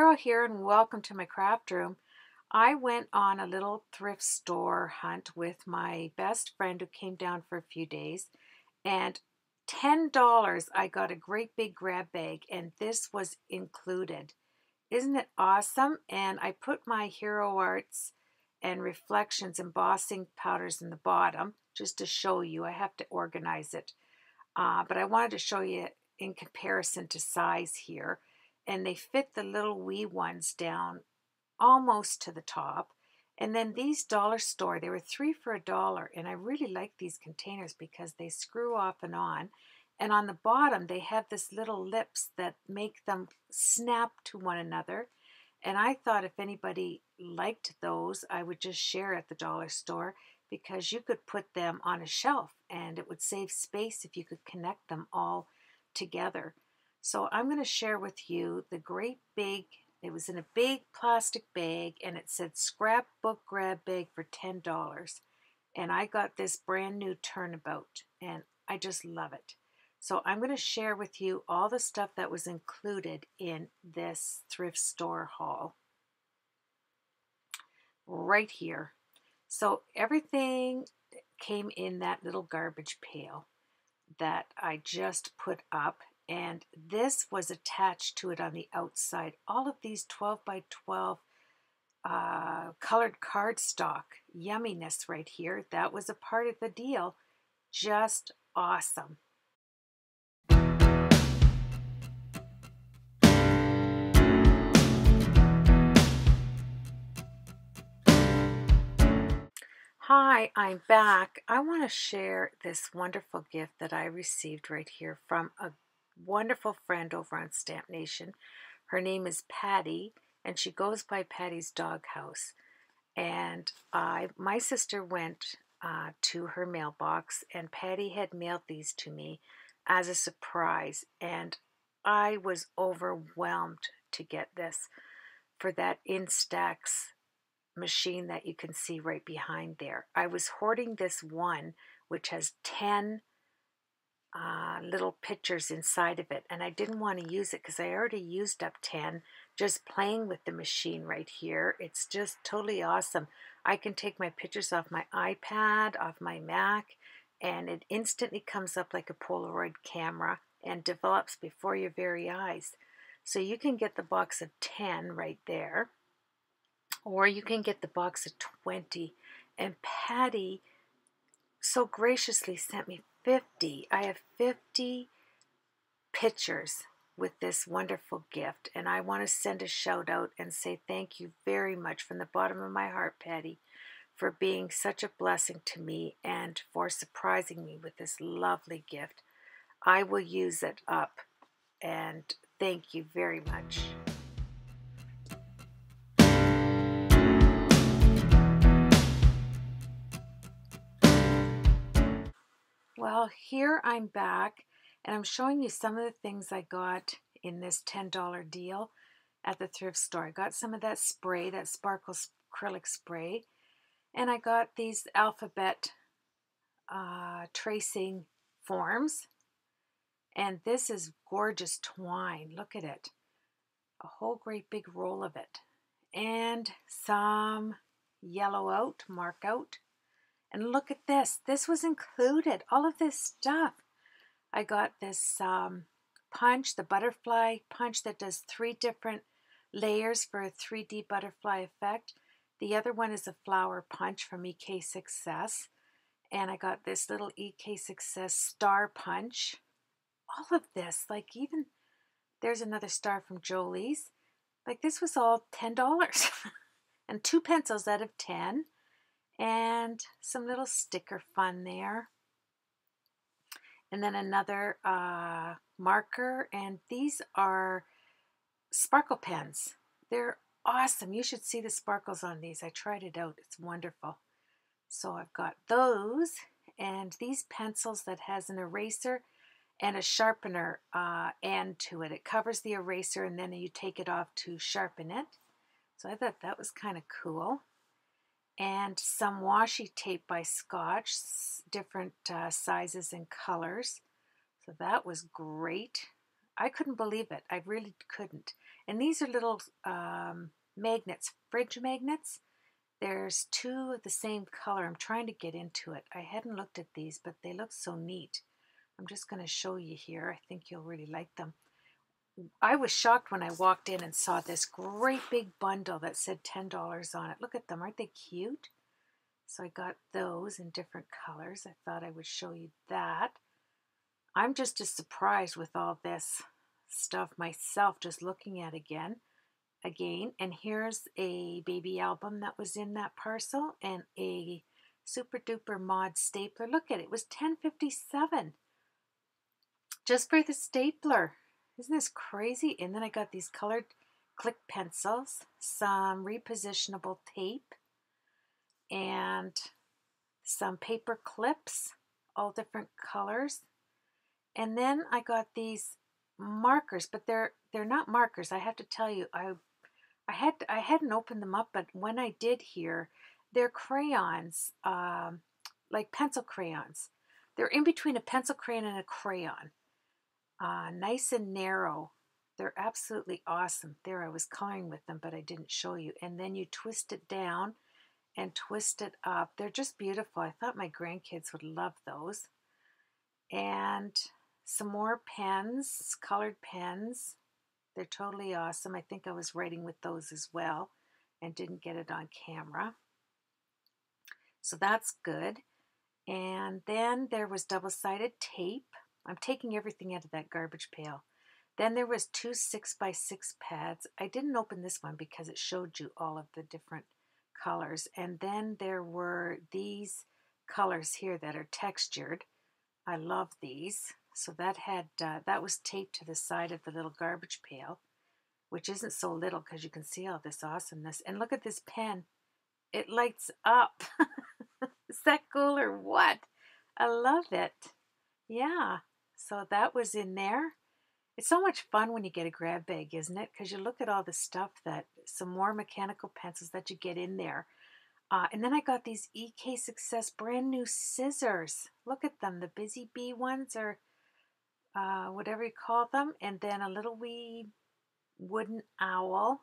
Carol here, and welcome to my craft room. I went on a little thrift store hunt with my best friend who came down for a few days, and $10 I got a great big grab bag, and this was included. Isn't it awesome? And I put my Hero Arts and Reflections embossing powders in the bottom just to show you. I have to organize it, but I wanted to show you in comparison to size here. And they fit the little wee ones down almost to the top. And then these dollar store, they were 3 for $1. And I really like these containers because they screw off and on. And on the bottom, they have this little lips that make them snap to one another. And I thought if anybody liked those, I would just share at the dollar store because you could put them on a shelf and it would save space if you could connect them all together. So I'm going to share with you the great big, it was in a big plastic bag and it said scrapbook grab bag for $10. And I got this brand new turnabout and I just love it. So I'm going to share with you all the stuff that was included in this thrift store haul right here. So everything came in that little garbage pail that I just put up, and this was attached to it on the outside. All of these 12 by 12 colored cardstock yumminess right here, that was a part of the deal. Just awesome. Hi, I'm back. I want to share this wonderful gift that I received right here from a wonderful friend over on Stamp Nation. Her name is Patty, and she goes by Patty's Doghouse. And my sister went to her mailbox, and Patty had mailed these to me as a surprise. And I was overwhelmed to get this for that Instax machine that you can see right behind there. I was hoarding this one which has 10 little pictures inside of it, and I didn't want to use it because I already used up 10 just playing with the machine right here. It's just totally awesome. I can take my pictures off my iPad, off my Mac, and it instantly comes up like a Polaroid camera and develops before your very eyes. So you can get the box of 10 right there, or you can get the box of 20. And Patty so graciously sent me 50. I have 50 pictures with this wonderful gift, and I want to send a shout out and say thank you very much from the bottom of my heart, Patty, for being such a blessing to me and for surprising me with this lovely gift. I will use it up, and thank you very much. Well, here I'm back, and I'm showing you some of the things I got in this $10 deal at the thrift store. I got some of that spray, that sparkle acrylic spray, and I got these alphabet tracing forms, and this is gorgeous twine. Look at it. A whole great big roll of it. And some yellow out, mark out. And look at this. This was included. All of this stuff. I got this punch, the butterfly punch that does 3 different layers for a 3D butterfly effect. The other one is a flower punch from EK Success. And I got this little EK Success star punch. All of this, like even there's another star from Jolie's. Like this was all $10. And 2 pencils out of 10. And some little sticker fun there. And then another marker. And these are sparkle pens. They're awesome. You should see the sparkles on these. I tried it out. It's wonderful. So I've got those. And these pencils that has an eraser and a sharpener end to it. It covers the eraser and then you take it off to sharpen it. So I thought that was kind of cool. And some washi tape by Scotch, different sizes and colors. So that was great. I couldn't believe it. I really couldn't. And these are little magnets, fridge magnets. There's two of the same color. I'm trying to get into it. I hadn't looked at these, but they look so neat. I'm just going to show you here. I think you'll really like them. I was shocked when I walked in and saw this great big bundle that said $10 on it. Look at them. Aren't they cute? So I got those in different colors. I thought I would show you that. I'm just as surprised with all this stuff myself, just looking at again. And here's a baby album that was in that parcel and a Super Duper Mod stapler. Look at it. It was $10.57 just for the stapler. Isn't this crazy? And then I got these colored click pencils, some repositionable tape, and some paper clips, all different colors. And then I got these markers, but they're not markers. I have to tell you, I hadn't opened them up, but when I did here, they're crayons, like pencil crayons. They're in between a pencil crayon and a crayon. Nice and narrow. They're absolutely awesome. There, I was coloring with them, but I didn't show you. And then you twist it down and twist it up. They're just beautiful. I thought my grandkids would love those. And some more pens, colored pens. They're totally awesome. I think I was writing with those as well and didn't get it on camera. So that's good. And then there was double-sided tape. I'm taking everything out of that garbage pail. Then there was two 6x6 pads. I didn't open this one because it showed you all of the different colors. And then there were these colors here that are textured. I love these. So that had that was taped to the side of the little garbage pail, which isn't so little because you can see all this awesomeness. And look at this pen. It lights up. Is that cool or what? I love it. Yeah. So that was in there. It's so much fun when you get a grab bag, isn't it? Because you look at all the stuff that, some more mechanical pencils that you get in there. And then I got these EK Success brand new scissors. Look at them, the Busy Bee ones, or whatever you call them. And then a little wee wooden owl.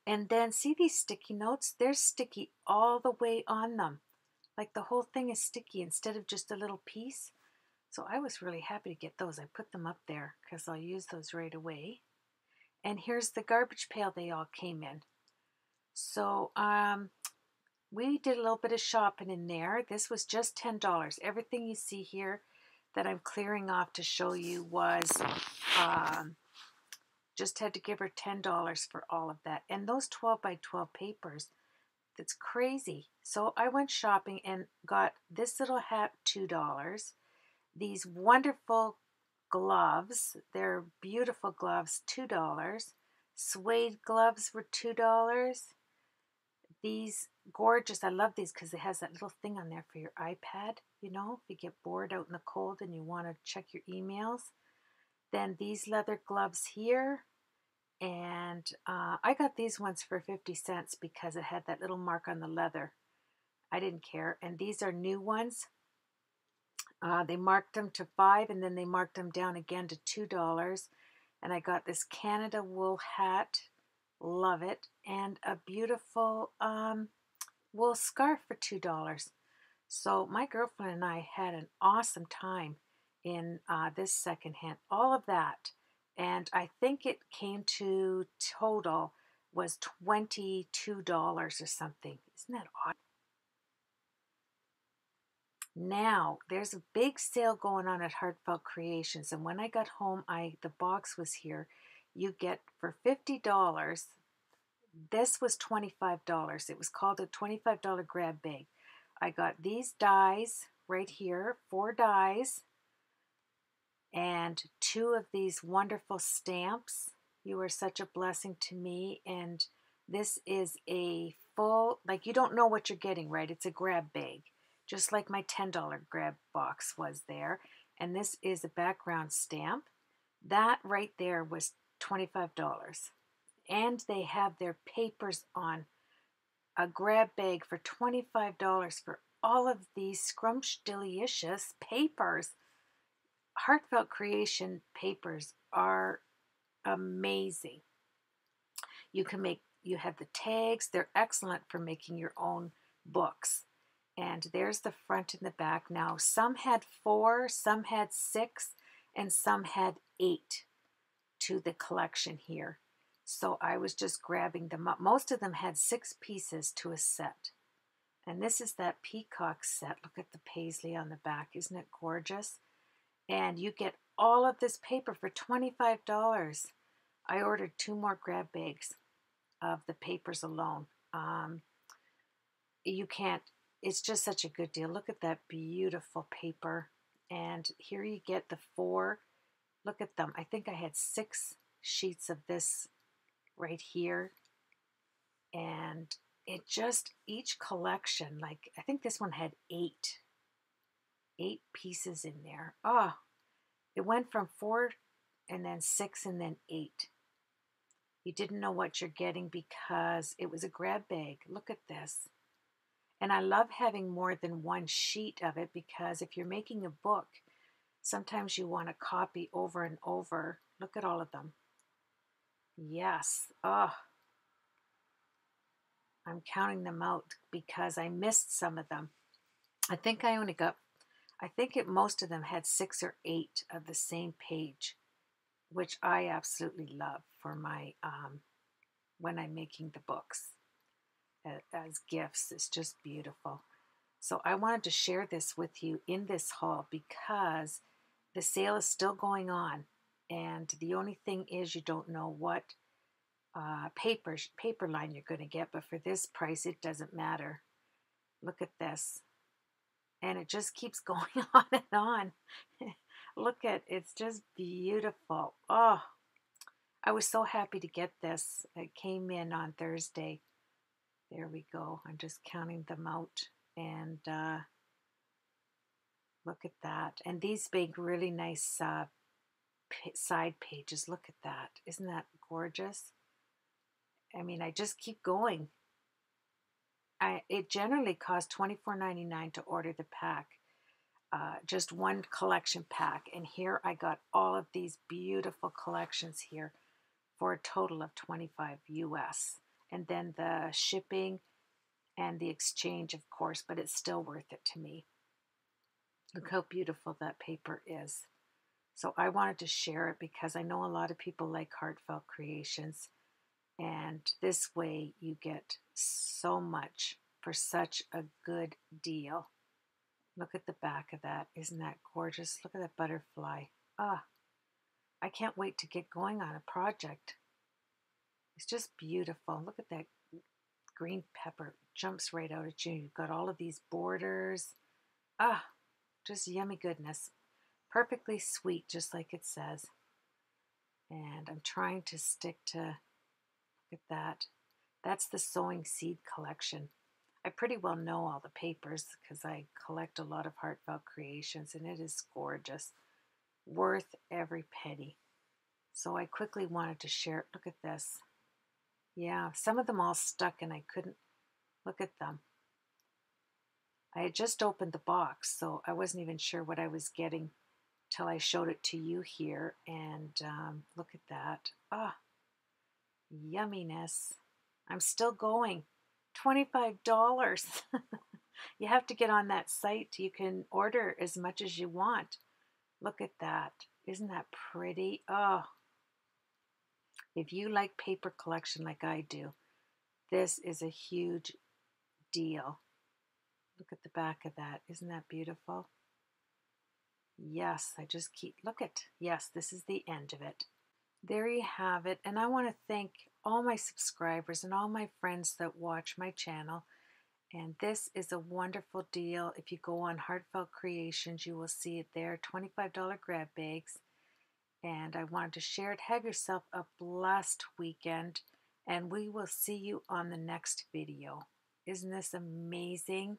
And then see these sticky notes? They're sticky all the way on them. Like the whole thing is sticky instead of just a little piece. So I was really happy to get those. I put them up there because I'll use those right away. And here's the garbage pail they all came in. So we did a little bit of shopping in there. This was just $10. Everything you see here that I'm clearing off to show you was just had to give her $10 for all of that. And those 12 by 12 papers, that's crazy. So I went shopping and got this little hat, $2. These wonderful gloves, they're beautiful gloves, $2. Suede gloves were $2. These gorgeous, I love these because it has that little thing on there for your iPad, you know, if you get bored out in the cold and you want to check your emails. Then these leather gloves here, and I got these ones for 50 cents because it had that little mark on the leather. I didn't care. And these are new ones. They marked them to $5 and then they marked them down again to $2. And I got this Canada wool hat, love it, and a beautiful wool scarf for $2. So my girlfriend and I had an awesome time in this secondhand, all of that. And I think it came to total was $22 or something. Isn't that odd? Now, there's a big sale going on at Heartfelt Creations. And when I got home, the box was here. You get for $50, this was $25. It was called a $25 grab bag. I got these dies right here, 4 dies, and 2 of these wonderful stamps. You are such a blessing to me. And this is a full, like, you don't know what you're getting, right? It's a grab bag, just like my $10 grab box was there. And this is a background stamp. That right there was $25. And they have their papers on a grab bag for $25 for all of these scrumptious papers. Heartfelt Creation papers are amazing. You have the tags. They're excellent for making your own books. And there's the front and the back. Now, some had 4, some had 6, and some had 8 to the collection here. So I was just grabbing them up. Most of them had 6 pieces to a set. And this is that peacock set. Look at the paisley on the back. Isn't it gorgeous? And you get all of this paper for $25. I ordered 2 more grab bags of the papers alone. You can't, it's just such a good deal. Look at that beautiful paper. And here you get the 4. Look at them. I think I had 6 sheets of this right here. And it just, each collection, like, I think this one had 8 pieces in there. Oh, it went from 4 and then 6 and then 8. You didn't know what you're getting because it was a grab bag. Look at this. And I love having more than one sheet of it because if you're making a book, sometimes you want to copy over and over. Look at all of them. Yes. Oh, I'm counting them out because I missed some of them. I think most of them had 6 or 8 of the same page, which I absolutely love for my, when I'm making the books as gifts. It's just beautiful. So I wanted to share this with you in this haul because the sale is still going on. And the only thing is you don't know what paper line you're going to get. But for this price, it doesn't matter. Look at this. And it just keeps going on and on. Look at, it's just beautiful. Oh, I was so happy to get this. It came in on Thursday. There we go. I'm just counting them out. And look at that. And these make really nice side pages. Look at that. Isn't that gorgeous? I mean, I just keep going. It generally costs $24.99 to order the pack. Just one collection pack. And here I got all of these beautiful collections here for a total of $25 US. And then the shipping and the exchange, of course, but it's still worth it to me. Look how beautiful that paper is. So I wanted to share it because I know a lot of people like Heartfelt Creations. And this way you get so much for such a good deal. Look at the back of that. Isn't that gorgeous? Look at that butterfly. Ah, I can't wait to get going on a project. It's just beautiful. Look at that green pepper. Jumps right out at you. You've got all of these borders. Ah, just yummy goodness. Perfectly sweet, just like it says. And I'm trying to stick to, look at that. That's the Sewing Seed collection. I pretty well know all the papers because I collect a lot of Heartfelt Creations, and it is gorgeous. Worth every penny. So I quickly wanted to share it. Look at this. Yeah, some of them all stuck and I couldn't look at them. I had just opened the box, so I wasn't even sure what I was getting till I showed it to you here. And look at that. Ah, yumminess. I'm still going. $25. You have to get on that site. You can order as much as you want. Look at that. Isn't that pretty? Oh, if you like paper collection like I do, this is a huge deal. Look at the back of that. Isn't that beautiful? Yes, I just keep, look at, yes, this is the end of it. There you have it. And I want to thank all my subscribers and all my friends that watch my channel. And this is a wonderful deal. If you go on Heartfelt Creations, you will see it there. $25 grab bags. And I wanted to share it. Have yourself a blessed weekend. And we will see you on the next video. Isn't this amazing?